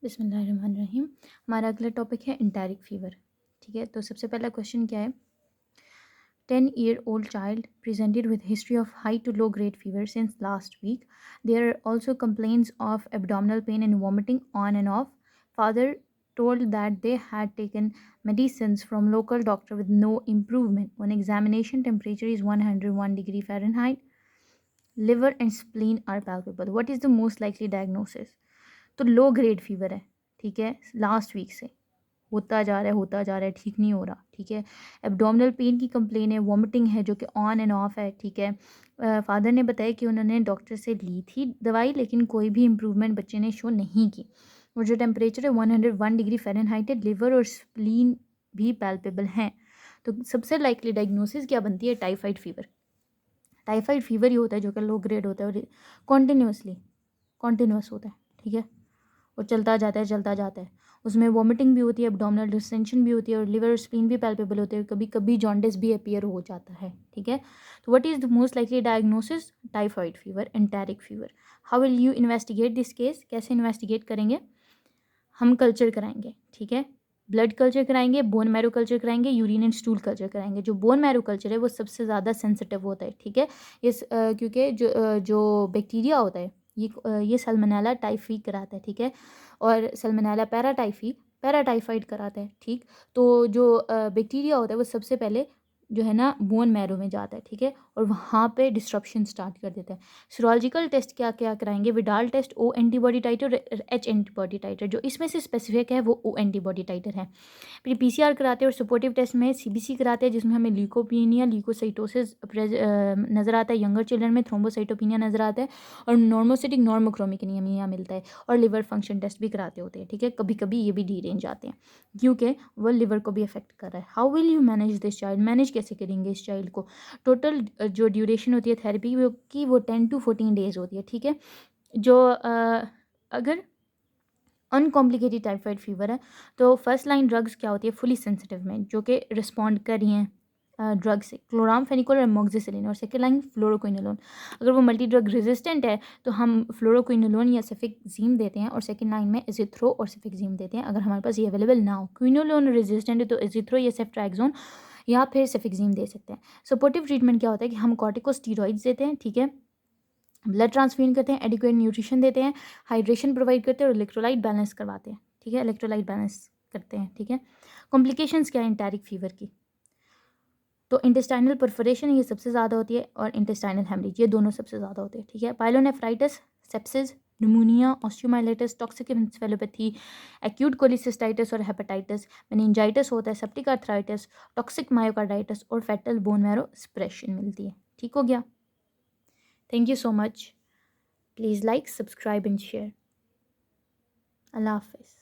बिस्मिल्लाहिर्रहमानिर्रहीम। हमारा अगला टॉपिक है एंटेरिक फ़ीवर। ठीक है, तो सबसे पहला क्वेश्चन क्या है? 10-year-old child presented with history of high to low grade fever since last week. There are also complaints of abdominal pain and vomiting on and off. Father told that they had taken medicines from local doctor with no improvement. On examination, temperature is 101 degree Fahrenheit. Liver and spleen are palpable. What is the most likely diagnosis? तो low grade fever है, ठीक है, last week से होता जा रहा है, ठीक नहीं हो रहा, ठीक है। एब्डोमिनल पेन की कंप्लेन है, वॉमिटिंग है जो कि ऑन एंड ऑफ है, ठीक है। फादर ने बताया कि उन्होंने डॉक्टर से ली थी दवाई, लेकिन कोई भी इम्प्रूवमेंट बच्चे ने शो नहीं की। और जो टेम्परेचर है 101 डिग्री फ़ारेनहाइट है। लिवर और स्प्लीन भी पैल्पेबल हैं। तो सबसे लाइकली डायग्नोसिस क्या बनती है? Typhoid fever. टाइफाइड फीवर ही होता है जो कि लो ग्रेड होता है और कॉन्टिन्यूस होता है, ठीक है, और चलता जाता है। उसमें वॉमिटिंग भी होती है, एब्डोमिनल डिस्टेंशन भी होती है और लिवर स्प्लीन भी पैल्पेबल होते हैं। कभी कभी जॉन्डिस भी अपीयर हो जाता है, ठीक है। तो what is the most likely diagnosis? Typhoid fever, enteric fever. How will you investigate this case? कैसे इन्वेस्टिगेट करेंगे? हम कल्चर कराएंगे, ठीक है। ब्लड कल्चर कराएंगे, बोन मैरो कल्चर कराएंगे, यूरिन एंड स्टूल कल्चर कराएंगे। जो बोन मैरो कल्चर है वो सबसे ज़्यादा सेंसिटिव होता है, ठीक है। क्योंकि जो बैक्टीरिया होता है ये सल्मोनेला टाइफी कराता है, ठीक है, और सल्मोनेला पैराटाइफाइड कराता है, ठीक। तो जो बैक्टीरिया होता है वो सबसे पहले जो है ना बोन मैरो में जाता है, ठीक है, और वहाँ पे डिस्ट्रप्शन स्टार्ट कर देता है। सीरोलॉजिकल टेस्ट क्या क्या कराएंगे? विडाल टेस्ट, ओ एंटीबॉडी टाइटर, एच एंटीबॉडी टाइटर। जो इसमें से स्पेसिफिक है वो ओ एंटीबॉडी टाइटर है। फिर पीसीआर कराते हैं और सपोर्टिव टेस्ट में सीबीसी कराते हैं, जिसमें हमें ल्यूकोपीनिया, ल्यूकोसाइटोसिस नज़र आता है। यंगर चिल्ड्रन में थ्रोम्बोसाइटोपिनिया नज़र आता है और नॉर्मोसिटिक नॉर्मोक्रोमिक एनीमिया मिलता है। और लिवर फंक्शन टेस्ट भी कराते होते हैं, ठीक है। कभी कभी ये भी डी रेंज आते हैं क्योंकि वो लिवर को भी अफेक्ट कर रहा है। How will you manage this child? Manage कैसे करेंगे इस चाइल्ड को? टोटल जो ड्यूरेशन होती है थेरेपी की वो 10 to 14 डेज़ होती है, ठीक है। जो अगर अनकॉम्प्लिकेटेड टाइफाइड फीवर है तो फर्स्ट लाइन ड्रग्स क्या होती है? फुली सेंसिटिव में जो कि रिस्पॉन्ड कर रही हैं ड्रग से, क्लोरामफेनिकोल और एमोक्सिसिलिन। और सेकेंड लाइन फ्लोरोक्विनोलोन। अगर वो मल्टी ड्रग रेजिस्टेंट है तो हम फ्लोरोक्विनोलोन या सेफिक्जीम देते हैं, और सेकेंड लाइन में एजिथ्रो और सेफिक्जीम देते हैं अगर हमारे पास ये अवेलेबल ना हो। क्विनोलोन रेजिस्टेंट है तो एजिथ्रो या सेफ्ट्राक्सोन या फिर सेफिक्जीम दे सकते हैं। सपोर्टिव ट्रीटमेंट क्या होता है कि हम कॉर्टिकोस्टीरॉइड्स देते हैं, ठीक है, ब्लड ट्रांसफ्यूजन करते हैं, एडिक्वेट न्यूट्रिशन देते हैं, हाइड्रेशन प्रोवाइड करते हैं और इलेक्ट्रोलाइट बैलेंस करवाते हैं, ठीक है, इलेक्ट्रोलाइट बैलेंस करते हैं, ठीक है। कॉम्प्लिकेशंस क्या है एंटेरिक फीवर की? तो इंटेस्टाइनल परफोरेशन ये सबसे ज़्यादा होती है और इंटेस्टाइनल हेमरेज ये दोनों सबसे ज़्यादा होते हैं, ठीक है। Pyelonephritis, sepsis, pneumonia, osteomyelitis, toxic encephalopathy, acute cholecystitis और हेपेटाइटिस, मेनिंजाइटिस होता है, सेप्टिक आर्थराइटिस, टॉक्सिक मायोकार्डाइटिस और फेटल बोन मैरो स्प्रेशन मिलती है। ठीक हो गया? Thank you so much. Please like, subscribe and share. Allah Hafiz.